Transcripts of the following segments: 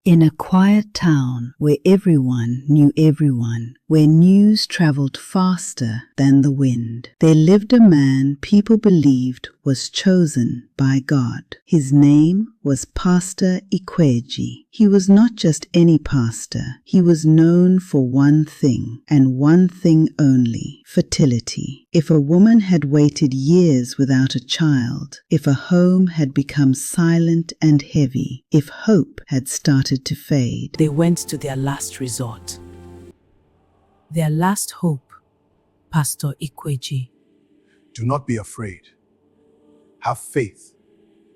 In a quiet town where everyone knew everyone, where news traveled faster than the wind, there lived a man people believed was chosen by God. His name was Pastor Ikweji. He was not just any pastor. He was known for one thing, and one thing only: fertility. If a woman had waited years without a child, if a home had become silent and heavy, if hope had started to fade, they went to their last resort, their last hope, Pastor Ikweji. Do not be afraid. Have faith.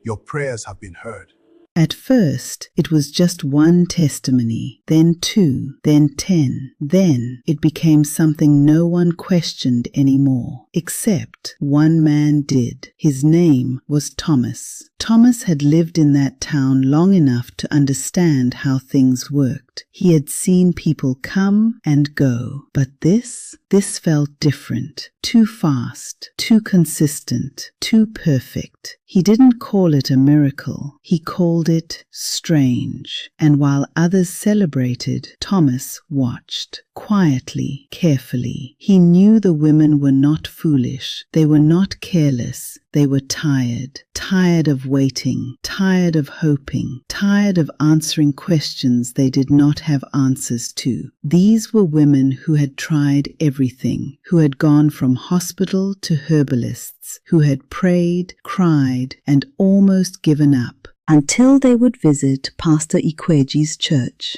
Your prayers have been heard. At first, it was just one testimony, then 2, then 10. Then it became something no one questioned anymore, except one man did. His name was Thomas. Thomas had lived in that town long enough to understand how things worked. He had seen people come and go, but this felt different. Too fast, too consistent, too perfect. He didn't call it a miracle. He called it strange. And while others celebrated, Thomas watched. Quietly, carefully. He knew the women were not foolish. They were not careless. They were tired. Tired of waiting. Tired of hoping. Tired of answering questions they did not have answers to. These were women who had tried everything, who had gone from hospital to herbalists, who had prayed, cried, and almost given up, until they would visit Pastor Ikweji's church.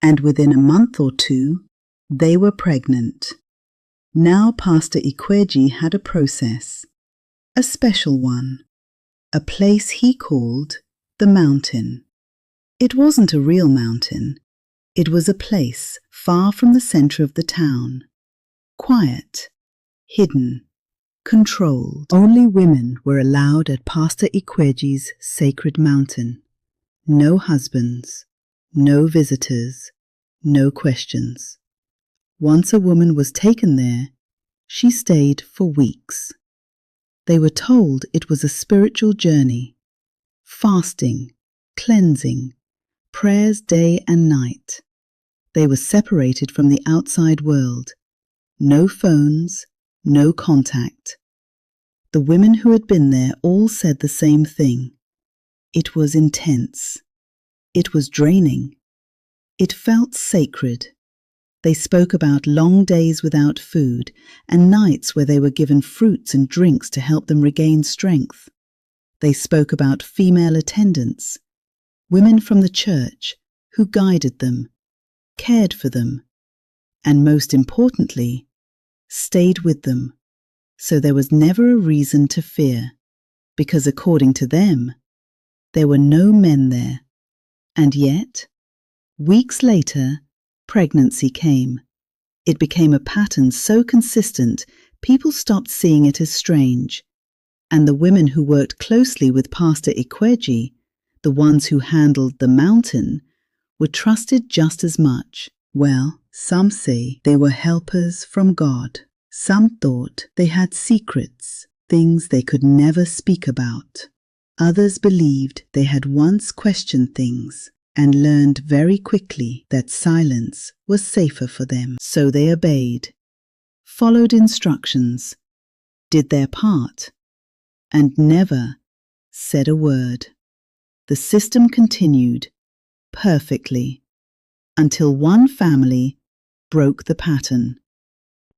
And within a month or 2, they were pregnant. Now Pastor Ikweji had a process, a special one, a place he called the mountain. It wasn't a real mountain. It was a place far from the center of the town, quiet, hidden, controlled. Only women were allowed at Pastor Ikweji's sacred mountain. No husbands, no visitors, no questions. Once a woman was taken there, she stayed for weeks. They were told it was a spiritual journey, fasting, cleansing, prayers day and night. They were separated from the outside world. No phones, no contact. The women who had been there all said the same thing. It was intense. It was draining. It felt sacred. They spoke about long days without food and nights where they were given fruits and drinks to help them regain strength. They spoke about female attendants, women from the church who guided them, cared for them, and most importantly, stayed with them. So there was never a reason to fear, because according to them, there were no men there. And yet, weeks later, pregnancy came. It became a pattern so consistent, people stopped seeing it as strange. And the women who worked closely with Pastor Ikweji, the ones who handled the mountain, were trusted just as much. Well, some say they were helpers from God. Some thought they had secrets, things they could never speak about. Others believed they had once questioned things and learned very quickly that silence was safer for them. So they obeyed, followed instructions, did their part, and never said a word. The system continued perfectly until one family broke the pattern.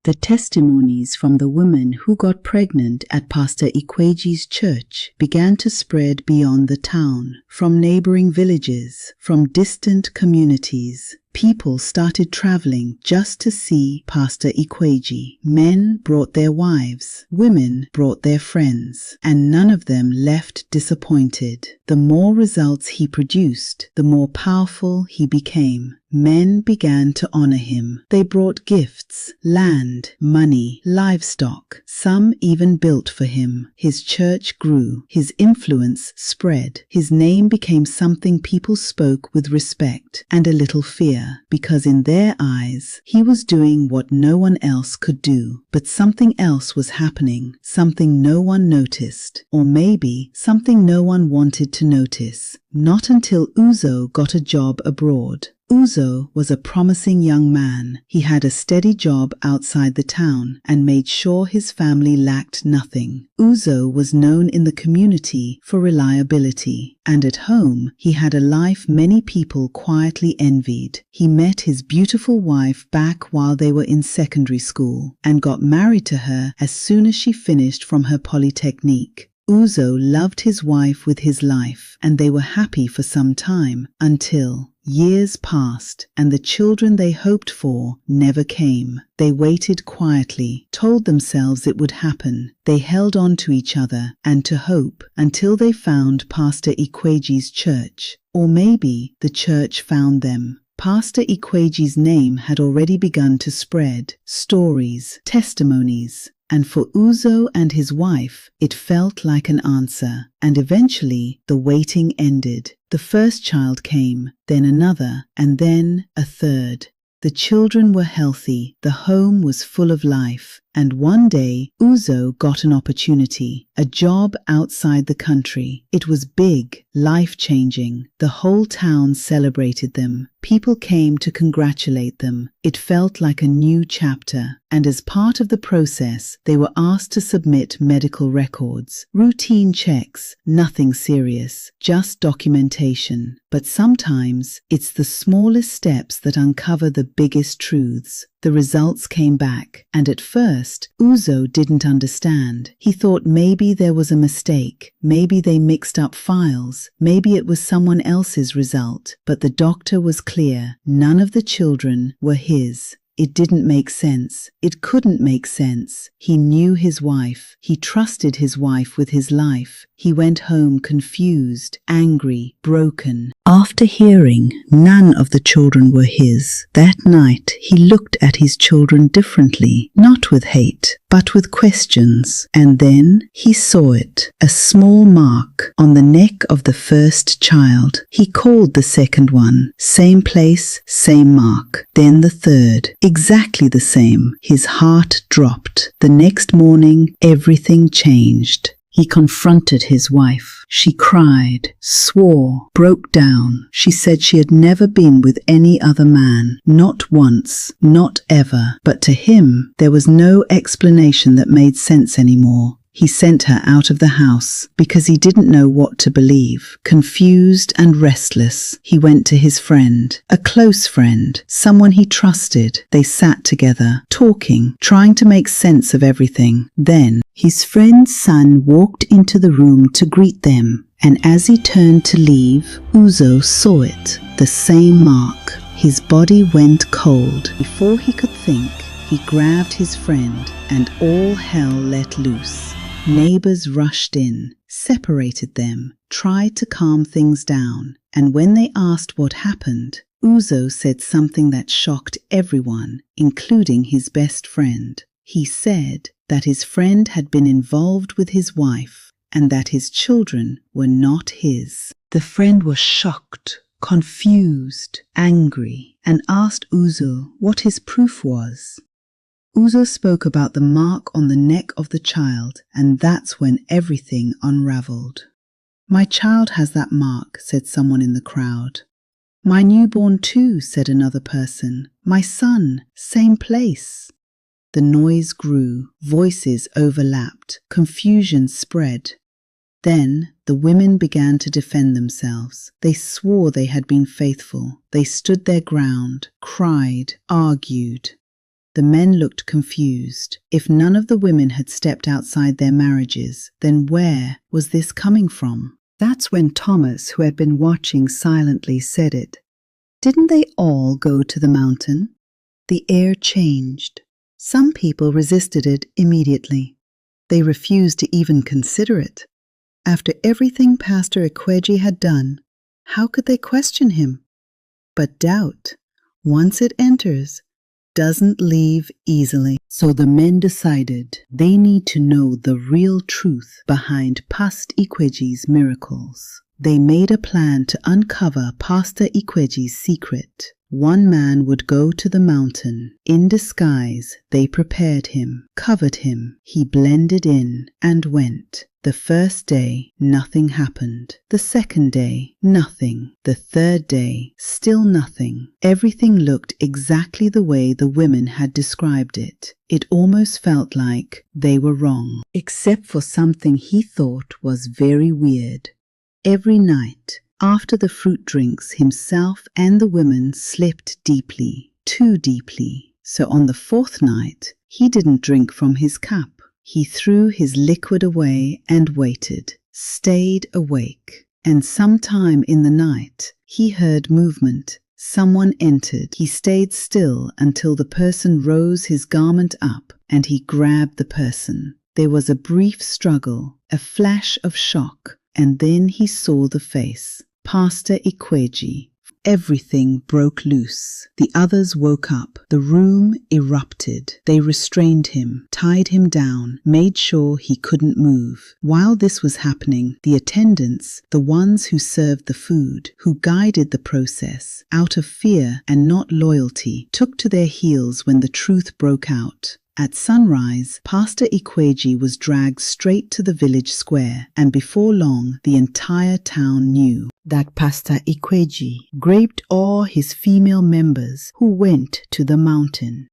The testimonies from the women who got pregnant at Pastor Ikweji's church began to spread beyond the town, from neighboring villages, from distant communities. People started traveling just to see Pastor Ikweji. Men brought their wives, women brought their friends, and none of them left disappointed. The more results he produced, the more powerful he became. Men began to honor him. They brought gifts, land, money, livestock. Some even built for him. His church grew. His influence spread. His name became something people spoke with respect and a little fear, because in their eyes, he was doing what no one else could do. But something else was happening, something no one noticed, or maybe something no one wanted to notice. not until Uzo got a job abroad. Uzo was a promising young man. He had a steady job outside the town and made sure his family lacked nothing. Uzo was known in the community for reliability, and at home he had a life many people quietly envied. He met his beautiful wife back while they were in secondary school and got married to her as soon as she finished from her polytechnique. Uzo loved his wife with his life, and they were happy for some time until years passed and the children they hoped for never came. They waited quietly, told themselves it would happen. They held on to each other and to hope until they found Pastor Ikweji's church. Or maybe the church found them. Pastor Ikweji's name had already begun to spread. Stories, testimonies. And for Uzo and his wife, it felt like an answer. And eventually, the waiting ended. The first child came, then another, and then a third. The children were healthy, the home was full of life, and one day Uzo got an opportunity, a job outside the country. It was big, life-changing. The whole town celebrated them. People came to congratulate them. It felt like a new chapter, and as part of the process, they were asked to submit medical records. Routine checks, nothing serious, just documentation. But sometimes, it's the smallest steps that uncover the biggest truths. The results came back, and at first, Uzo didn't understand. He thought maybe there was a mistake, maybe they mixed up files, maybe it was someone else's result. But the doctor was clear, none of the children were his. It didn't make sense. It couldn't make sense. He knew his wife. He trusted his wife with his life. He went home confused, angry, broken. After hearing none of the children were his, that night he looked at his children differently, not with hate, but with questions. And then he saw it, a small mark on the neck of the first child. He called the second one, same place, same mark. Then the third, exactly the same. His heart dropped. The next morning, everything changed. He confronted his wife. She cried, swore, broke down. She said she had never been with any other man, not once, not ever. But to him, there was no explanation that made sense anymore. He sent her out of the house because he didn't know what to believe. Confused and restless, he went to his friend, a close friend, someone he trusted. They sat together, talking, trying to make sense of everything. Then, his friend's son walked into the room to greet them, and as he turned to leave, Uzo saw it, the same mark. His body went cold. Before he could think, he grabbed his friend, and all hell let loose. Neighbors rushed in, separated them, tried to calm things down, and when they asked what happened, Uzo said something that shocked everyone, including his best friend. He said that his friend had been involved with his wife and that his children were not his. The friend was shocked, confused, angry, and asked Uzo what his proof was. Uzo spoke about the mark on the neck of the child, and that's when everything unraveled. "My child has that mark," said someone in the crowd. "My newborn too," said another person. "My son, same place." The noise grew, voices overlapped, confusion spread. Then the women began to defend themselves. They swore they had been faithful. They stood their ground, cried, argued. The men looked confused. If none of the women had stepped outside their marriages, then where was this coming from? That's when Thomas, who had been watching silently, said it. Didn't they all go to the mountain? The air changed. Some people resisted it immediately. They refused to even consider it. After everything Pastor Ikweji had done, how could they question him? But doubt, once it enters, doesn't leave easily. So the men decided they need to know the real truth behind Pastor Ikweji's miracles. They made a plan to uncover Pastor Ikweji's secret. One man would go to the mountain. In disguise, they prepared him, covered him. He blended in and went. The first day, nothing happened. The second day, nothing. The third day, still nothing. Everything looked exactly the way the women had described it. It almost felt like they were wrong, except for something he thought was very weird. Every night, after the fruit drinks, himself and the women slept deeply, too deeply. So on the fourth night, he didn't drink from his cup. He threw his liquid away and waited, stayed awake. And sometime in the night, he heard movement. Someone entered. He stayed still until the person rose his garment up and he grabbed the person. There was a brief struggle, a flash of shock, and then he saw the face. Pastor Ikweji. Everything broke loose. The others woke up. The room erupted. They restrained him, tied him down, made sure he couldn't move. While this was happening, the attendants, the ones who served the food, who guided the process, out of fear and not loyalty, took to their heels when the truth broke out. At sunrise, Pastor Ikweji was dragged straight to the village square, and before long, the entire town knew that Pastor Ikweji raped all his female members who went to the mountain.